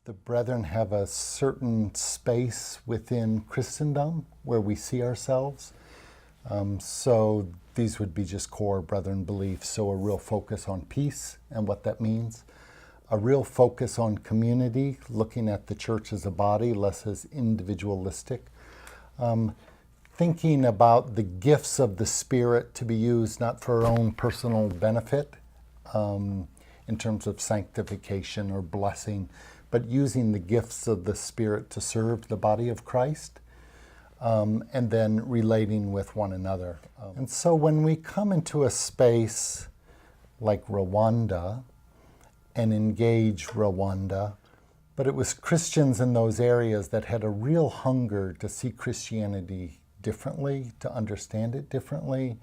The brethren have a certain space within Christendom where we see ourselves. So these would be just core brethren beliefs. So a real focus on peace and what that means. A real focus on community, looking at the church as a body, less as individualistic. Thinking about the gifts of the Spirit to be used not for our own personal benefit in terms of sanctification or blessing, but using the gifts of the Spirit to serve the body of Christ, and then relating with one another. And so when we come into a space like Rwanda and engage Rwanda, but it was Christians in those areas that had a real hunger to see Christianity differently, to understand it differently,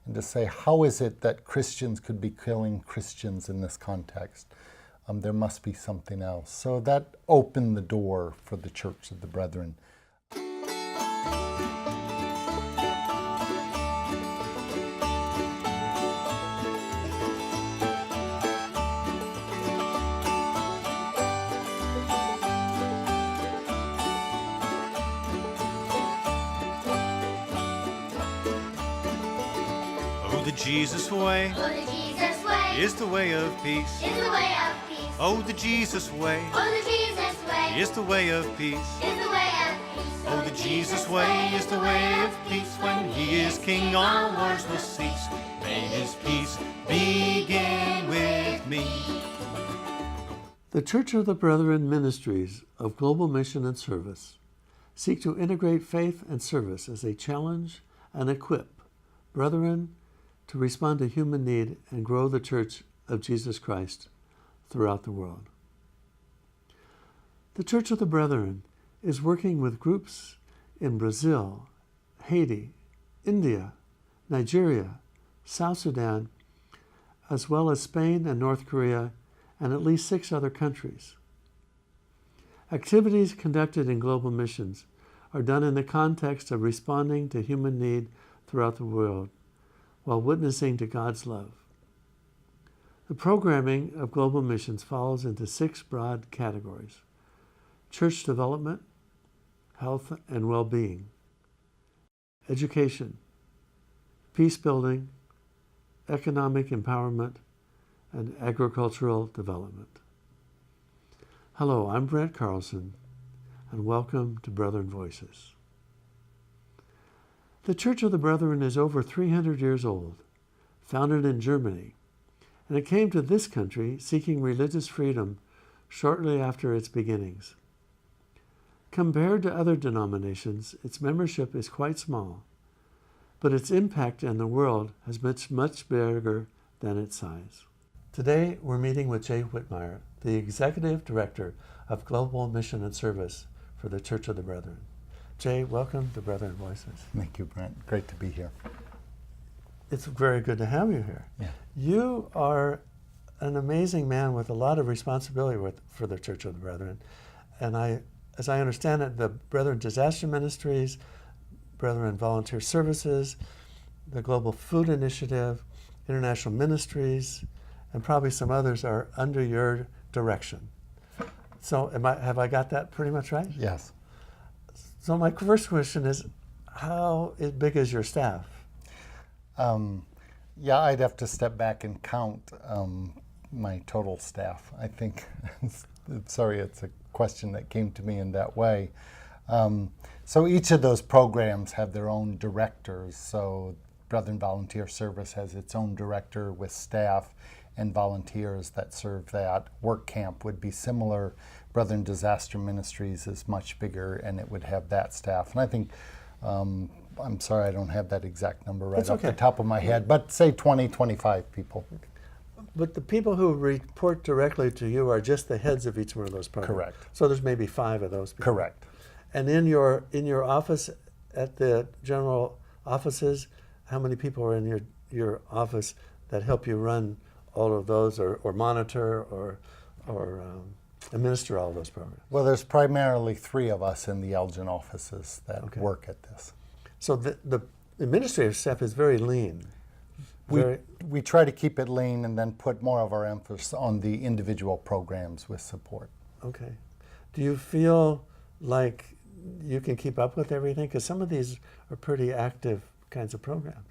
and to say, how is it that Christians could be killing Christians in this context? There must be something else. So that opened the door for the Church of the Brethren. The Jesus way, oh, the Jesus way is the way of peace. Is the way of peace. Oh, the Jesus way, Oh, the Jesus way is the way of peace. Is the way of peace. Oh, the Jesus way is the way of peace. When He is King, all wars will cease. May His peace begin with me. The Church of the Brethren ministries of global mission and service seek to integrate faith and service as they challenge and equip brethren to respond to human need and grow the Church of Jesus Christ throughout the world. The Church of the Brethren is working with groups in Brazil, Haiti, India, Nigeria, South Sudan, as well as Spain and North Korea, and at least 6 other countries. Activities conducted in global missions are done in the context of responding to human need throughout the world, while witnessing to God's love. The programming of global missions falls into 6 broad categories: church development, health and well-being, education, peace building, economic empowerment, and agricultural development. Hello, I'm Brent Carlson, and welcome to Brethren Voices. The Church of the Brethren is over 300 years old, founded in Germany, and it came to this country seeking religious freedom shortly after its beginnings. Compared to other denominations, its membership is quite small, but its impact in the world has been much bigger than its size. Today, we're meeting with Jay Wittmeyer, the Executive Director of Global Mission and Service for the Church of the Brethren. Jay, welcome to Brethren Voices. Thank you, Brent. Great to be here. It's very good to have you here. Yeah. You are an amazing man with a lot of responsibility for the Church of the Brethren. And as I understand it, the Brethren Disaster Ministries, Brethren Volunteer Services, the Global Food Initiative, International Ministries, and probably some others are under your direction. So have I got that pretty much right? Yes. So my first question is, how big is your staff? Yeah, I'd have to step back and count my total staff. I think, sorry, it's a question that came to me in that way. So each of those programs have their own directors. So Brethren Volunteer Service has its own director with staff and volunteers that serve that. Work Camp would be similar. Brethren Disaster Ministries is much bigger, and it would have that staff. And I think, I'm sorry, I don't have that exact number right off the top of my head, but say 20, 25 people. But the people who report directly to you are just the heads of each one of those programs? Correct. So there's maybe 5 of those people? Correct. And in your office, at the general offices, how many people are in your office that help you run all of those, or monitor, or administer all of those programs? Well, there's primarily 3 of us in the Elgin offices that work at this. So the administrative staff is very lean. We try to keep it lean and then put more of our emphasis on the individual programs with support. Okay. Do you feel like you can keep up with everything? Because some of these are pretty active kinds of programs.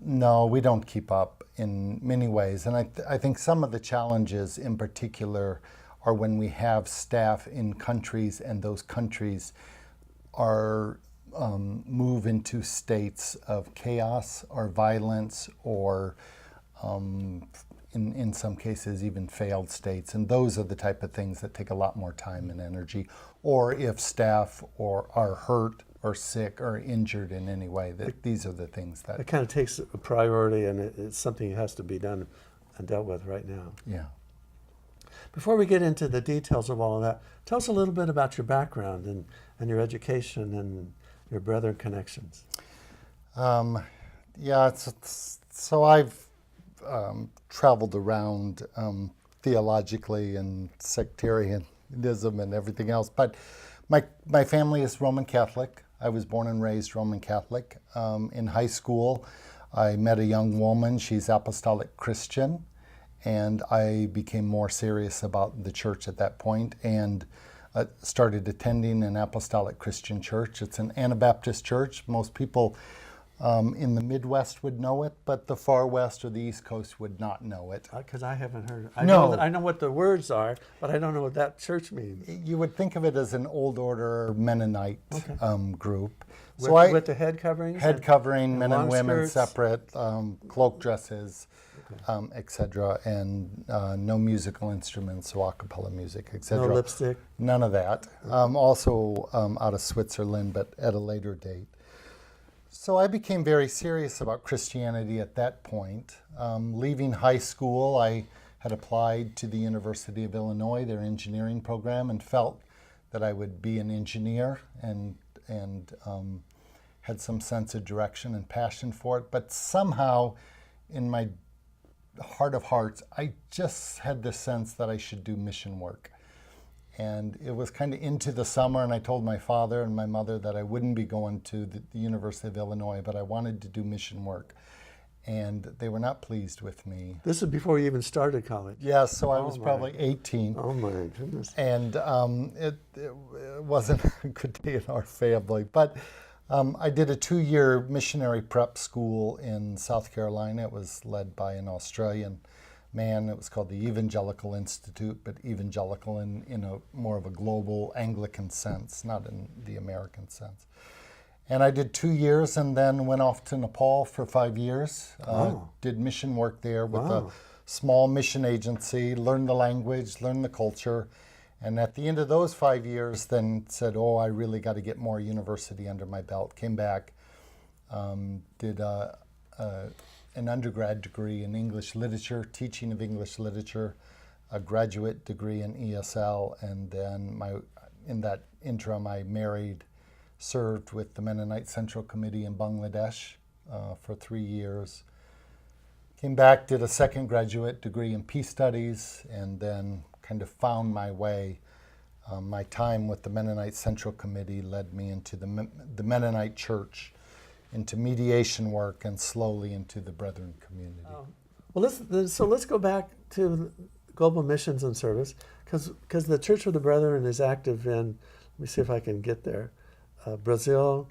No, we don't keep up in many ways. And I think some of the challenges in particular are when we have staff in countries and those countries are move into states of chaos or violence or in some cases even failed states. And those are the type of things that take a lot more time and energy. Or if staff are hurt or sick or injured in any way, these are the things that... It kind of takes a priority, and it's something that has to be done and dealt with right now. Yeah. Before we get into the details of all of that, tell us a little bit about your background and your education and your brethren connections. Yeah, so I've traveled around theologically and sectarianism and everything else, but my family is Roman Catholic. I was born and raised Roman Catholic. In high school, I met a young woman. She's Apostolic Christian, and I became more serious about the church at that point and started attending an Apostolic Christian church. It's an Anabaptist church. Most people in the Midwest would know it, but the far West or the East Coast would not know it. Because I haven't heard. No. I know what the words are, but I don't know what that church means. You would think of it as an old order Mennonite group. With the head coverings? Head covering, men and women skirts? separate, cloak dresses, etc., and no musical instruments, so a cappella music, etc. No lipstick? None of that. Also out of Switzerland, but at a later date. So I became very serious about Christianity at that point. Leaving high school, I had applied to the University of Illinois, their engineering program, and felt that I would be an engineer and had some sense of direction and passion for it. But somehow, in my heart of hearts, I just had this sense that I should do mission work. And it was kind of into the summer, and I told my father and my mother that I wouldn't be going to the University of Illinois, but I wanted to do mission work. And they were not pleased with me. This is before you even started college. Yeah, so I was probably 18. Oh my goodness. And it wasn't a good day in our family. But I did a 2-year missionary prep school in South Carolina. It was led by an Australian man. It was called the Evangelical Institute, but evangelical in a more of a global Anglican sense, not in the American sense. And I did 2 years and then went off to Nepal for 5 years. Did mission work there with a small mission agency, learned the language, learned the culture. And at the end of those 5 years, then said, I really got to get more university under my belt. Came back, did an undergrad degree in English literature, teaching of English literature, a graduate degree in ESL, and then in that interim I served with the Mennonite Central Committee in Bangladesh for 3 years. Came back, did a second graduate degree in peace studies, and then kind of found my way. My time with the Mennonite Central Committee led me into the Mennonite Church, into mediation work, and slowly into the Brethren community. Well, let's go back to global missions and service, because the Church of the Brethren is active in, let me see if I can get there, Brazil,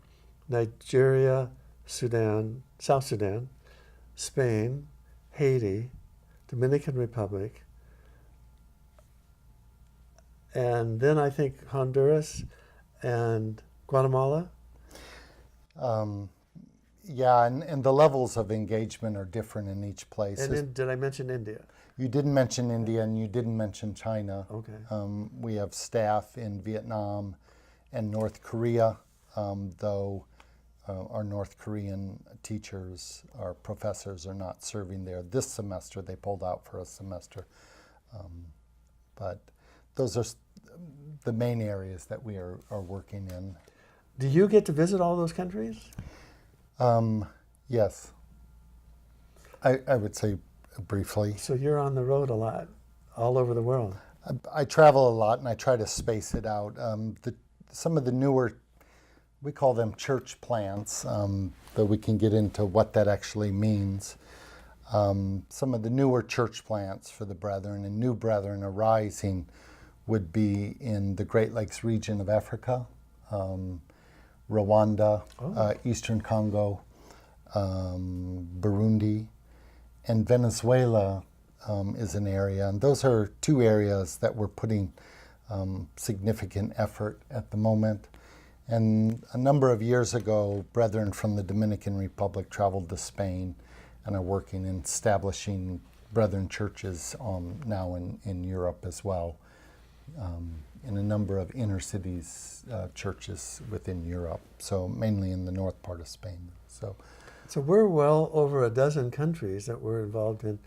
Nigeria, Sudan, South Sudan, Spain, Haiti, Dominican Republic, and then I think Honduras and Guatemala. Yeah, and the levels of engagement are different in each place. And then, did I mention India? You didn't mention India, and you didn't mention China. Okay. We have staff in Vietnam and North Korea, though our North Korean teachers, our professors, are not serving there this semester. They pulled out for a semester. But those are the main areas that we are working in. Do you get to visit all those countries? Yes. I would say briefly. So you're on the road a lot, all over the world. I travel a lot, and I try to space it out. Some of the newer, we call them church plants, though we can get into what that actually means. Some of the newer church plants for the brethren and new brethren arising would be in the Great Lakes region of Africa, Rwanda, Eastern Congo, Burundi, and Venezuela is an area. And those are two areas that we're putting significant effort at the moment. And a number of years ago, brethren from the Dominican Republic traveled to Spain and are working in establishing brethren churches now in Europe as well, in a number of inner cities churches within Europe, so mainly in the north part of Spain. So we're well over a dozen countries that we're involved in.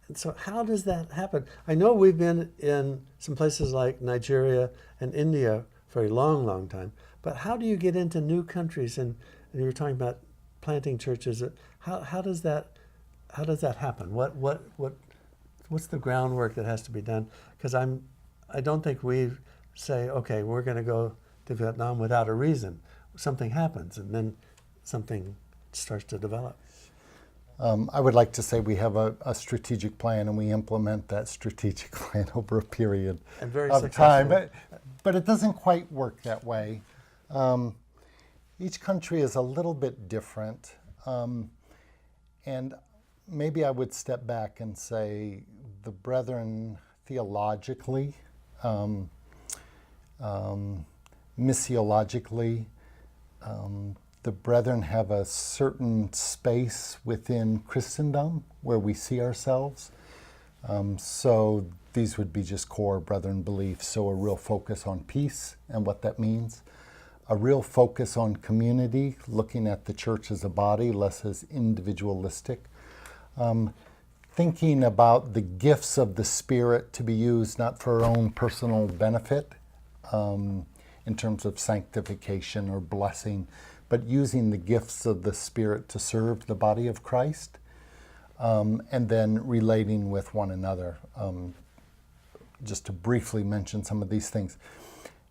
And so how does that happen? I know we've been in some places like Nigeria and India for a long, long time, but how do you get into new countries? And you were talking about planting churches. How does that happen? What's the groundwork that has to be done? Because I don't think we say, okay, we're going to go to Vietnam without a reason. Something happens, and then something starts to develop. I would like to say we have a strategic plan, and we implement that strategic plan over a period of time. But it doesn't quite work that way. Each country is a little bit different. And maybe I would step back and say the brethren theologically, missiologically, the brethren have a certain space within Christendom where we see ourselves. So these would be just core brethren beliefs. So a real focus on peace and what that means. A real focus on community, looking at the church as a body, less as individualistic. Thinking about the gifts of the Spirit to be used not for our own personal benefit in terms of sanctification or blessing, but using the gifts of the Spirit to serve the body of Christ, and then relating with one another. Just to briefly mention some of these things.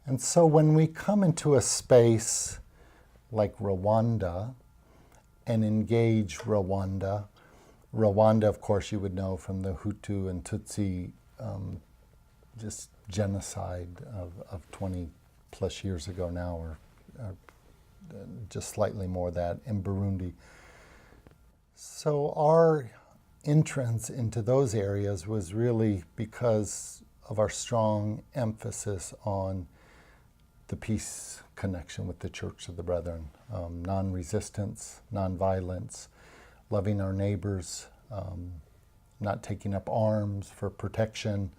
And so when we come into a space like Rwanda and engage Rwanda, of course, you would know from the Hutu and Tutsi just genocide of 20 plus years ago now, or just slightly more that in Burundi. So our entrance into those areas was really because of our strong emphasis on the peace connection with the Church of the Brethren, non-resistance, non-violence, loving our neighbors, not taking up arms for protection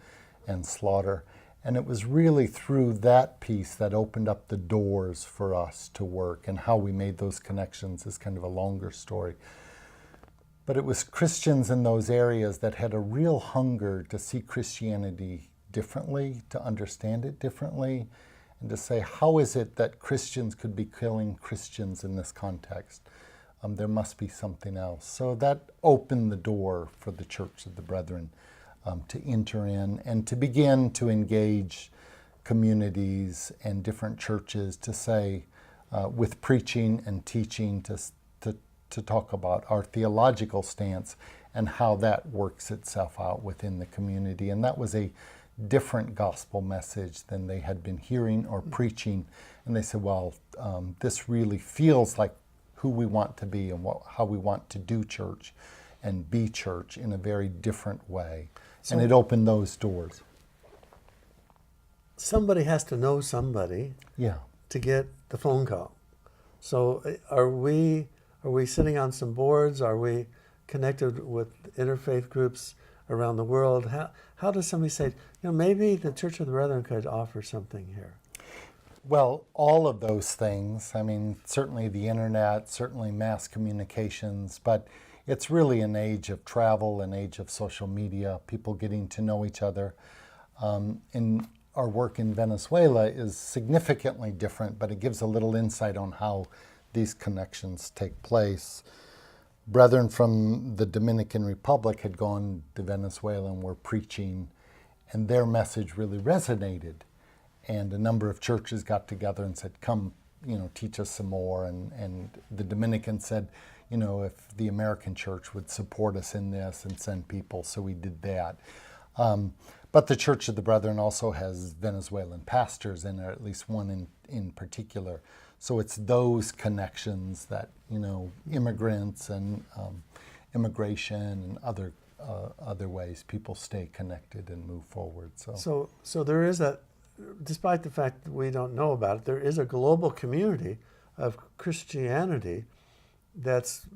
and slaughter. And it was really through that piece that opened up the doors for us to work, and how we made those connections is kind of a longer story. But it was Christians in those areas that had a real hunger to see Christianity differently, to understand it differently, and to say, how is it that Christians could be killing Christians in this context? There must be something else. So that opened the door for the Church of the Brethren to enter in and to begin to engage communities and different churches to say, with preaching and teaching, to talk about our theological stance and how that works itself out within the community. And that was a different gospel message than they had been hearing or preaching. And they said, well, this really feels like who we want to be and how we want to do church and be church in a very different way. And it opened those doors. Somebody has to know somebody to get the phone call. So are we sitting on some boards? Are we connected with interfaith groups around the world? How does somebody say, maybe the Church of the Brethren could offer something here? Well, all of those things. I mean, certainly the internet, certainly mass communications, but it's really an age of travel, an age of social media, people getting to know each other. And our work in Venezuela is significantly different, but it gives a little insight on how these connections take place. Brethren from the Dominican Republic had gone to Venezuela and were preaching, and their message really resonated. And a number of churches got together and said, come, teach us some more. And the Dominicans said, if the American church would support us in this and send people, so we did that. But the Church of the Brethren also has Venezuelan pastors in it, at least one in particular. So it's those connections that, immigrants and immigration and other ways people stay connected and move forward. So there is despite the fact that we don't know about it, there is a global community of Christianity that's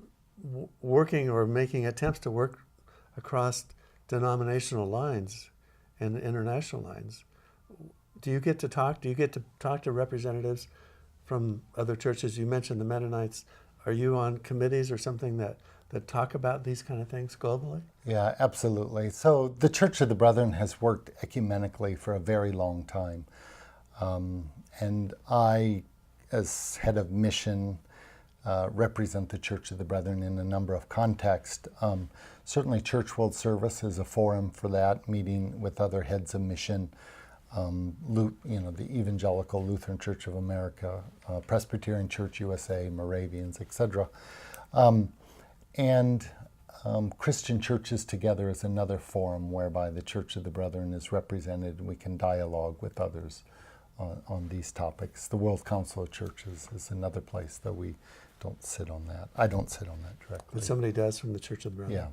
working or making attempts to work across denominational lines and international lines. Do you get to talk to representatives from other churches? You mentioned the Mennonites. Are you on committees or something that talk about these kind of things globally? Yeah, absolutely. So the Church of the Brethren has worked ecumenically for a very long time. And I, as head of mission, represent the Church of the Brethren in a number of contexts. Certainly Church World Service is a forum for that, meeting with other heads of mission, the Evangelical Lutheran Church of America, Presbyterian Church USA, Moravians, etc. And Christian Churches Together is another forum whereby the Church of the Brethren is represented and we can dialogue with others on these topics. The World Council of Churches is another place that we don't sit on that. I don't sit on that directly. But somebody does from the Church of the Brethren. Yeah.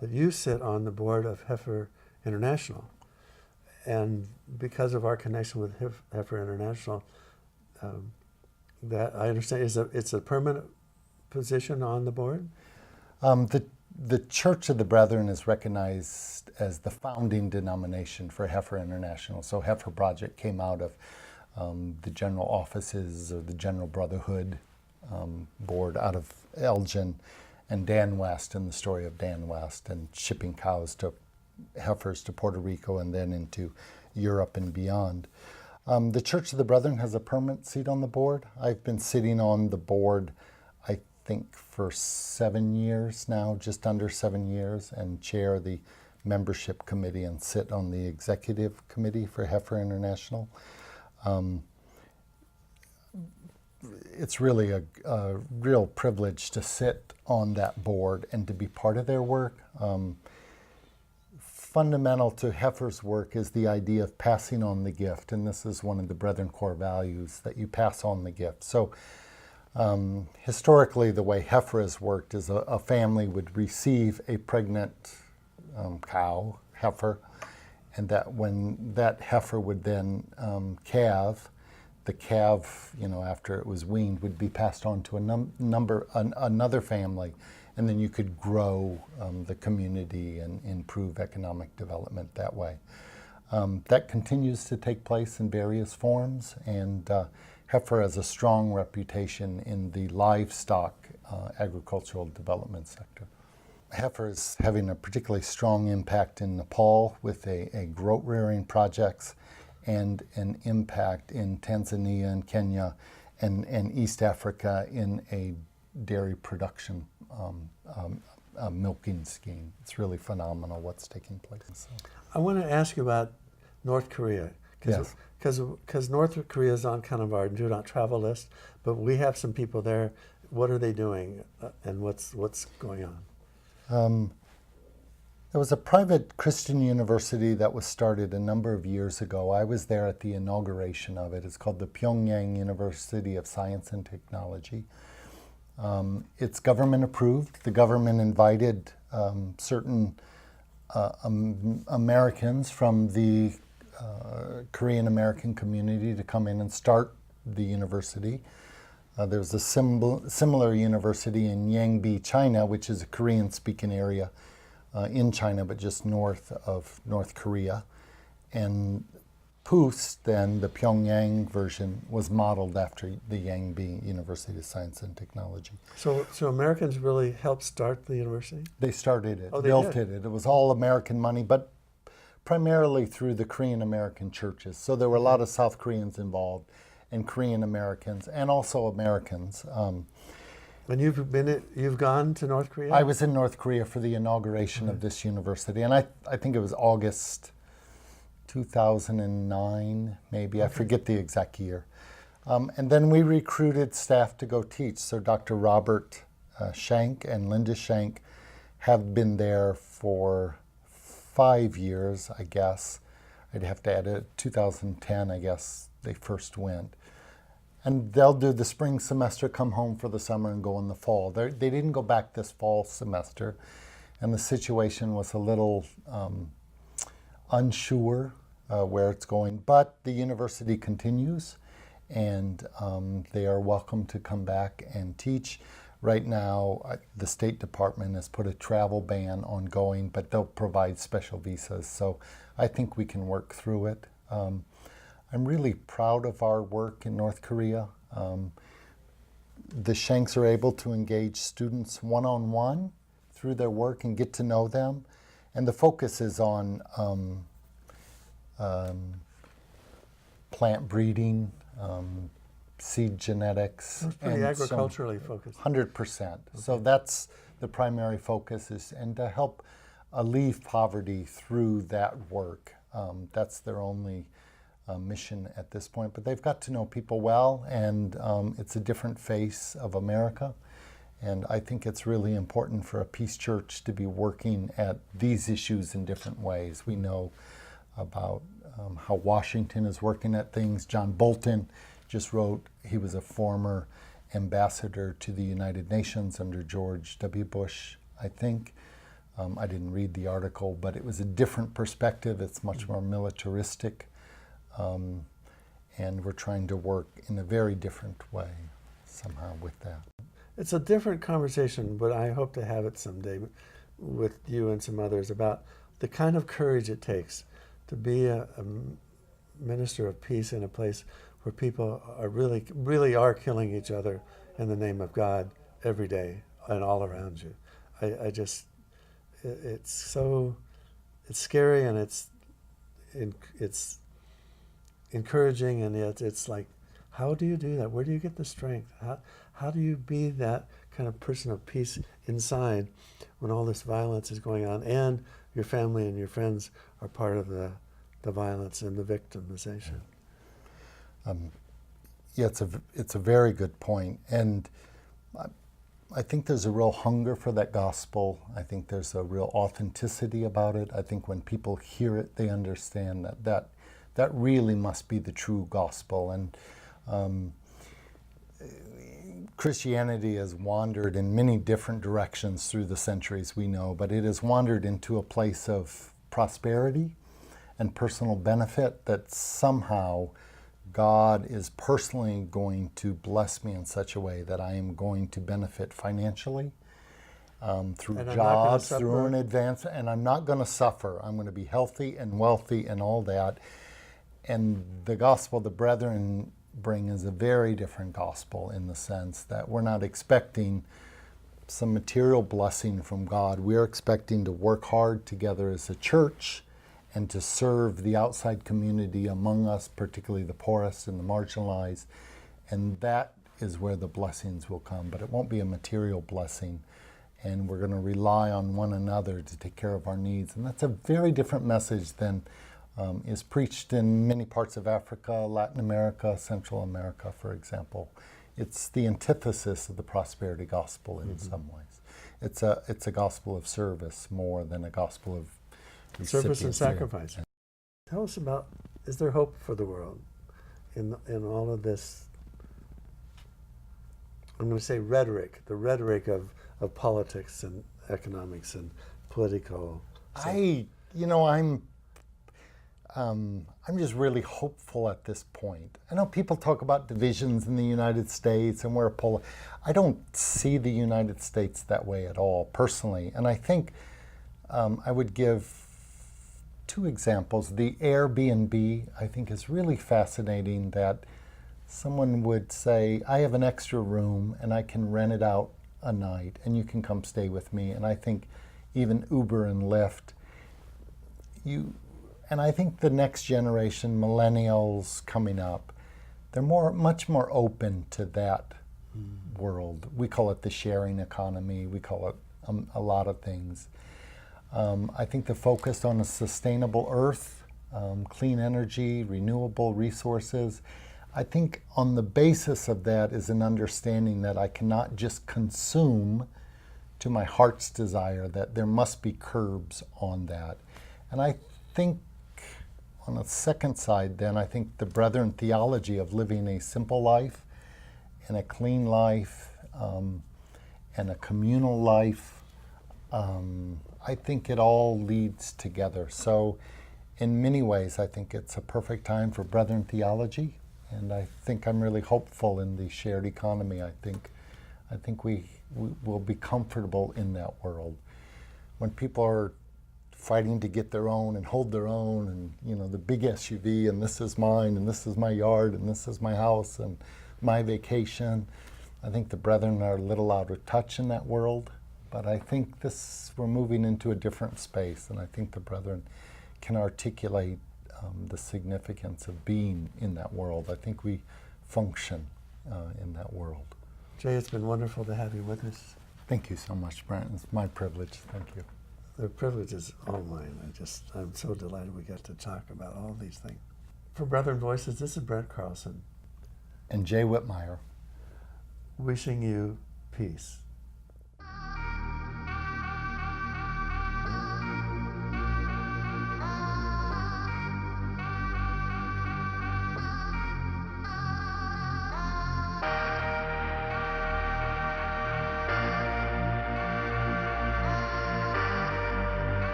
That you sit on the board of Heifer International. And because of our connection with Heifer International, that I understand it's a permanent position on the board? The Church of the Brethren is recognized as the founding denomination for Heifer International. So Heifer Project came out of the general offices or the General Brotherhood board out of Elgin, and Dan West, and the story of Dan West, and shipping cows to heifers to Puerto Rico and then into Europe and beyond. The Church of the Brethren has a permanent seat on the board. I've been sitting on the board, I think, for 7 years now, just under 7 years, and chair the membership committee and sit on the executive committee for Heifer International. It's really a real privilege to sit on that board and to be part of their work. Fundamental to Heifer's work is the idea of passing on the gift, and this is one of the Brethren core values, that you pass on the gift. So historically, the way Heifer has worked is a family would receive a pregnant cow, heifer, and that when that heifer would then calve, the calf, after it was weaned, would be passed on to another family, and then you could grow the community and improve economic development that way. That continues to take place in various forms, and Heifer has a strong reputation in the livestock agricultural development sector. Heifer is having a particularly strong impact in Nepal with a goat rearing projects, and an impact in Tanzania and Kenya and East Africa in a dairy production milking scheme. It's really phenomenal what's taking place. So. I want to ask you about North Korea. Yes. Because North Korea is on kind of our do not travel list, but we have some people there. What are they doing, and what's going on? There was a private Christian university that was started a number of years ago. I was there at the inauguration of it. It's called the Pyongyang University of Science and Technology. It's government approved. The government invited certain Americans from the Korean American community to come in and start the university. There's a similar university in Yangbi, China, which is a Korean-speaking area in China, but just north of North Korea. And PUS, then, the Pyongyang version, was modeled after the Yangbi University of Science and Technology. So Americans really helped start the university? They started it, Oh, they built did? it. It was all American money, but primarily through the Korean American churches. So there were a lot of South Koreans involved, and Korean Americans, and also Americans. And you've gone to North Korea? I was in North Korea for the inauguration of this university, and I think it was August 2009, maybe. I forget the exact year. And then we recruited staff to go teach. So Dr. Robert Shank and Linda Shank have been there for 5 years, I guess. I'd have to add it. 2010, I guess they first went. And they'll do the spring semester, come home for the summer, and go in the fall. They didn't go back this fall semester, and the situation was a little unsure where it's going. But the university continues, and they are welcome to come back and teach. Right now, the State Department has put a travel ban on going, but they'll provide special visas. So I think we can work through it. I'm really proud of our work in North Korea. The Shanks are able to engage students one-on-one through their work and get to know them. And the focus is on plant breeding, seed genetics. It's pretty and agriculturally focused. 100%. So that's the primary focus, is and to help alleviate poverty through that work. That's their only mission at this point. But they've got to know people well, and it's a different face of America. And I think it's really important for a peace church to be working at these issues in different ways. We know about how Washington is working at things. John Bolton just wrote, he was a former ambassador to the United Nations under George W. Bush, I think. I didn't read the article, but it was a different perspective. It's much more militaristic. And we're trying to work in a very different way somehow with that. It's a different conversation, but I hope to have it someday with you and some others about the kind of courage it takes to be a minister of peace in a place where people are really are killing each other in the name of God every day and all around you. It's scary, and it's encouraging, and yet it's like, how do you do that? Where do you get the strength? How do you be that kind of person of peace inside when all this violence is going on and your family and your friends are part of the violence and the victimization? Yeah, it's a very good point. And I think there's a real hunger for that gospel. I think there's a real authenticity about it. I think when people hear it, they understand that really must be the true gospel. And Christianity has wandered in many different directions through the centuries, we know, but it has wandered into a place of prosperity and personal benefit, that somehow God is personally going to bless me in such a way that I am going to benefit financially through jobs, through an advance, and I'm not going to suffer. I'm going to be healthy and wealthy and all that. And the gospel the brethren bring is a very different gospel, in the sense that we're not expecting some material blessing from God. We're expecting to work hard together as a church and to serve the outside community among us, particularly the poorest and the marginalized. And that is where the blessings will come. But it won't be a material blessing. And we're going to rely on one another to take care of our needs. And that's a very different message than is preached in many parts of Africa, Latin America, Central America, for example. It's the antithesis of the prosperity gospel in some ways. It's a gospel of service more than a gospel of service and sacrifice. Tell us about, is there hope for the world in all of this, I'm going to say rhetoric, the rhetoric of politics and economics and political. I'm just really hopeful at this point. I know people talk about divisions in the United States and where I don't see the United States that way at all, personally. And I think I would give two examples. The Airbnb, I think, is really fascinating, that someone would say, I have an extra room and I can rent it out a night and you can come stay with me. And I think even Uber and Lyft, and I think the next generation, millennials coming up, they're much more open to that world. We call it the sharing economy. We call it a lot of things. I think the focus on a sustainable earth, clean energy, renewable resources, I think on the basis of that is an understanding that I cannot just consume to my heart's desire, that there must be curbs on that. And I think on the second side, then, I think the Brethren theology of living a simple life and a clean life and a communal life, I think it all leads together. So in many ways, I think it's a perfect time for Brethren theology, and I think I'm really hopeful in the shared economy. I think we will be comfortable in that world. When people are fighting to get their own and hold their own, and you know, the big SUV, and this is mine, and this is my yard, and this is my house, and my vacation, I think the Brethren are a little out of touch in that world. But I think we're moving into a different space, and I think the Brethren can articulate the significance of being in that world. I think we function in that world. Jay, it's been wonderful to have you with us. Thank you so much, Brent. It's my privilege. Thank you. The privilege is all mine. I'm so delighted we got to talk about all these things. For Brethren Voices, this is Brent Carlson, And Jay Wittmeyer. wishing you peace.